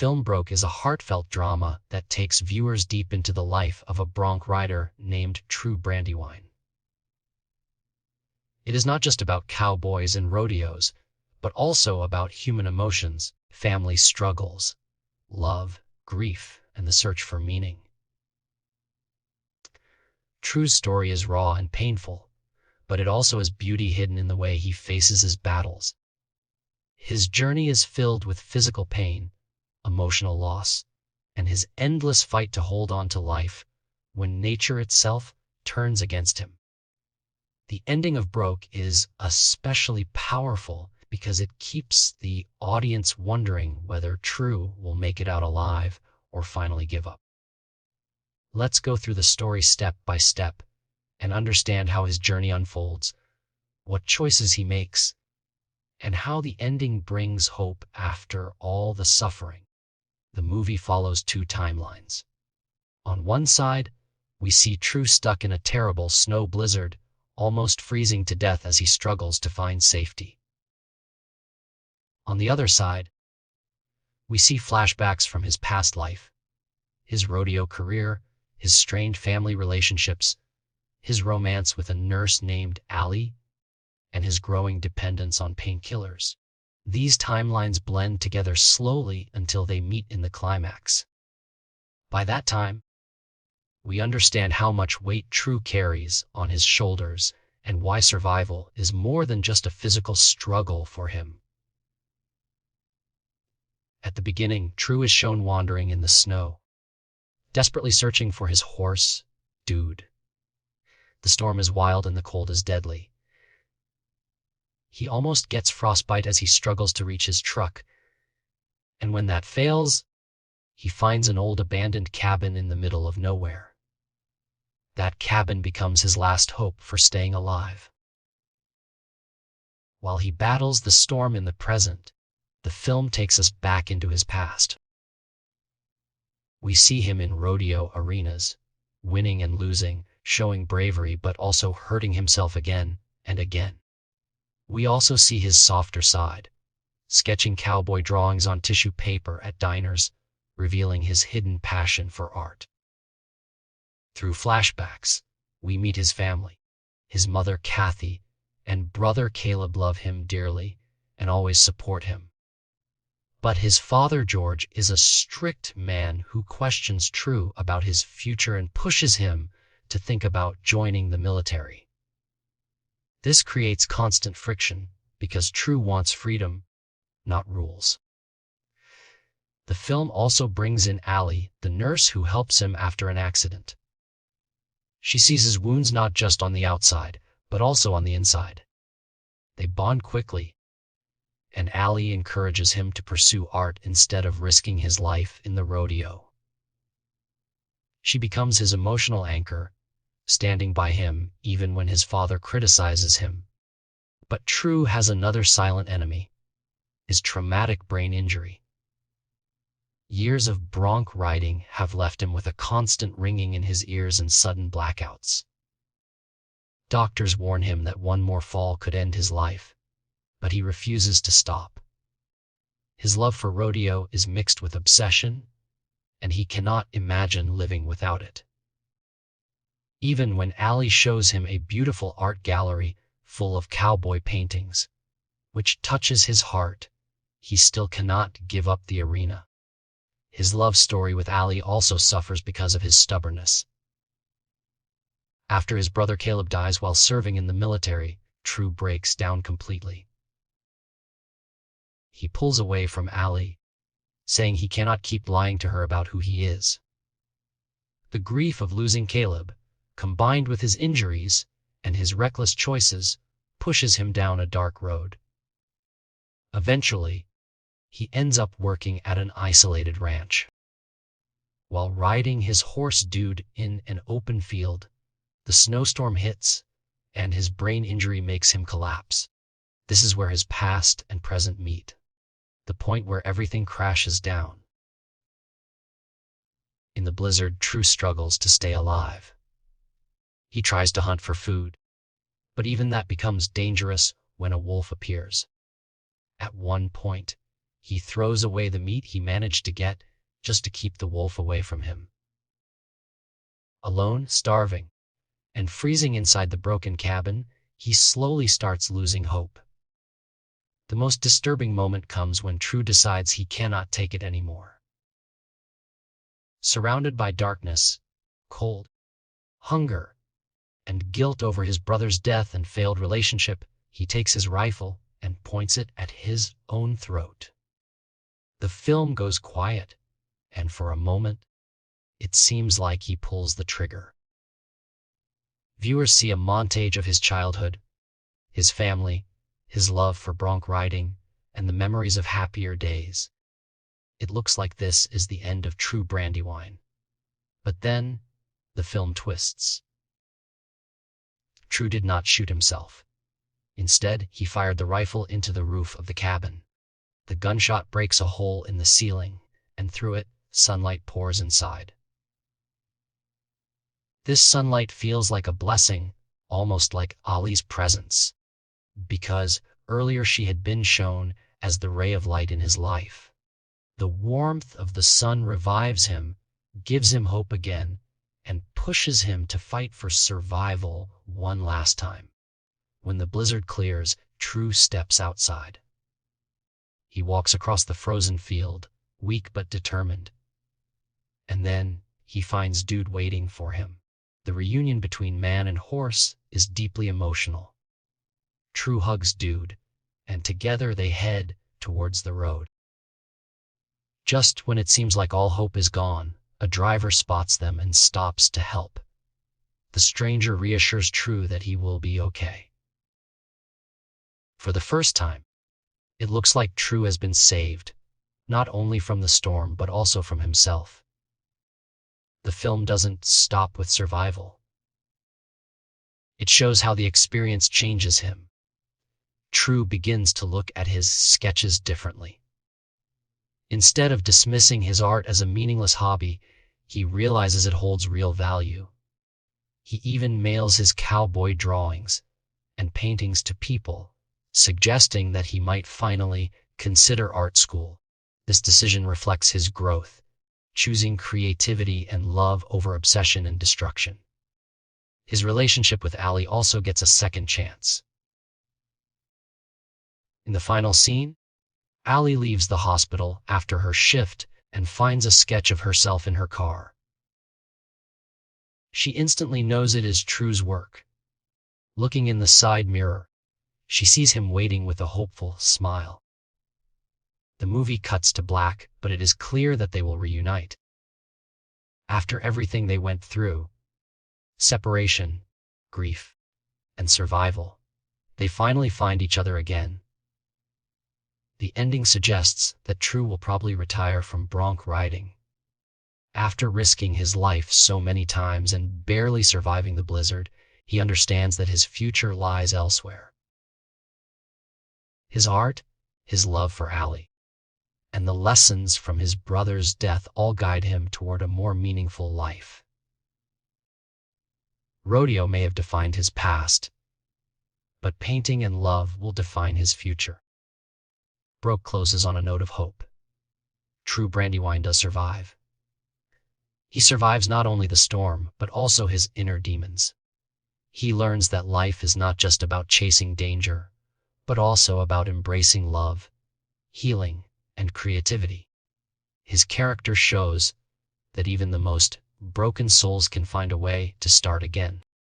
film Broke is a heartfelt drama that takes viewers deep into the life of a bronc rider named True Brandywine. It is not just about cowboys and rodeos, but also about human emotions, family struggles, love, grief, and the search for meaning. True's story is raw and painful, but it also has beauty hidden in the way he faces his battles. His journey is filled with physical pain, emotional loss, and his endless fight to hold on to life when nature itself turns against him. The ending of Broke is especially powerful because it keeps the audience wondering whether True will make it out alive or finally give up. Let's go through the story step by step and understand how his journey unfolds, what choices he makes, and how the ending brings hope after all the suffering. The movie follows two timelines. On one side, we see True stuck in a terrible snow blizzard, almost freezing to death as he struggles to find safety. On the other side, we see flashbacks from his past life, his rodeo career, his strained family relationships, his romance with a nurse named Allie, and his growing dependence on painkillers. These timelines blend together slowly until they meet in the climax. By that time, we understand how much weight True carries on his shoulders and why survival is more than just a physical struggle for him. At the beginning, True is shown wandering in the snow, desperately searching for his horse, Dude. The storm is wild and the cold is deadly. He almost gets frostbite as he struggles to reach his truck, and when that fails, he finds an old abandoned cabin in the middle of nowhere. That cabin becomes his last hope for staying alive. While he battles the storm in the present, the film takes us back into his past. We see him in rodeo arenas, winning and losing, showing bravery but also hurting himself again and again. We also see his softer side, sketching cowboy drawings on tissue paper at diners, revealing his hidden passion for art. Through flashbacks, we meet his family. His mother, Kathy, and brother Caleb love him dearly and always support him. But his father, George, is a strict man who questions True about his future and pushes him to think about joining the military. This creates constant friction because True wants freedom, not rules. The film also brings in Allie, the nurse who helps him after an accident. She sees his wounds not just on the outside, but also on the inside. They bond quickly, and Allie encourages him to pursue art instead of risking his life in the rodeo. She becomes his emotional anchor, standing by him even when his father criticizes him. But True has another silent enemy, his traumatic brain injury. Years of bronc riding have left him with a constant ringing in his ears and sudden blackouts. Doctors warn him that one more fall could end his life, but he refuses to stop. His love for rodeo is mixed with obsession, and he cannot imagine living without it. Even when Allie shows him a beautiful art gallery full of cowboy paintings, which touches his heart, he still cannot give up the arena. His love story with Allie also suffers because of his stubbornness. After his brother Caleb dies while serving in the military, True breaks down completely. He pulls away from Allie, saying he cannot keep lying to her about who he is. The grief of losing Caleb, combined with his injuries and his reckless choices, pushes him down a dark road. Eventually, he ends up working at an isolated ranch. While riding his horse Dude in an open field, the snowstorm hits, and his brain injury makes him collapse. This is where his past and present meet, the point where everything crashes down. In the blizzard, True struggles to stay alive. He tries to hunt for food, but even that becomes dangerous when a wolf appears. At one point, He throws away the meat he managed to get just to keep the wolf away from him. Alone, starving, and freezing inside the broken cabin, he slowly starts losing hope. The most disturbing moment comes when True decides he cannot take it anymore. Surrounded by darkness, cold, hunger, and guilt over his brother's death and failed relationship, he takes his rifle and points it at his own throat. The film goes quiet, and for a moment, it seems like he pulls the trigger. Viewers see a montage of his childhood, his family, his love for bronc riding, and the memories of happier days. It looks like this is the end of True Brandywine. But then, the film twists. True did not shoot himself. Instead, he fired the rifle into the roof of the cabin. The gunshot breaks a hole in the ceiling, and through it, sunlight pours inside. This sunlight feels like a blessing, almost like Ali's presence, because earlier she had been shown as the ray of light in his life. The warmth of the sun revives him, gives him hope again, and pushes him to fight for survival one last time. When the blizzard clears, True steps outside. He walks across the frozen field, weak but determined. And then he finds Dude waiting for him. The reunion between man and horse is deeply emotional. True hugs Dude, and together they head towards the road. Just when it seems like all hope is gone, a driver spots them and stops to help. The stranger reassures True that he will be okay. For the first time, it looks like True has been saved, not only from the storm but also from himself. The film doesn't stop with survival. It shows how the experience changes him. True begins to look at his sketches differently. Instead of dismissing his art as a meaningless hobby, he realizes it holds real value. He even mails his cowboy drawings and paintings to people, suggesting that he might finally consider art school. This decision reflects his growth, choosing creativity and love over obsession and destruction. His relationship with Ali also gets a second chance. In the final scene, Ali leaves the hospital after her shift and finds a sketch of herself in her car. She instantly knows it is True's work. Looking in the side mirror, she sees him waiting with a hopeful smile. The movie cuts to black, but it is clear that they will reunite. After everything they went through, separation, grief, and survival, they finally find each other again. The ending suggests that True will probably retire from bronc riding. After risking his life so many times and barely surviving the blizzard, he understands that his future lies elsewhere. His art, his love for Ali, and the lessons from his brother's death all guide him toward a more meaningful life. Rodeo may have defined his past, but painting and love will define his future. Broke closes on a note of hope. True Brandywine does survive. He survives not only the storm, but also his inner demons. He learns that life is not just about chasing danger, but also about embracing love, healing, and creativity. His character shows that even the most broken souls can find a way to start again.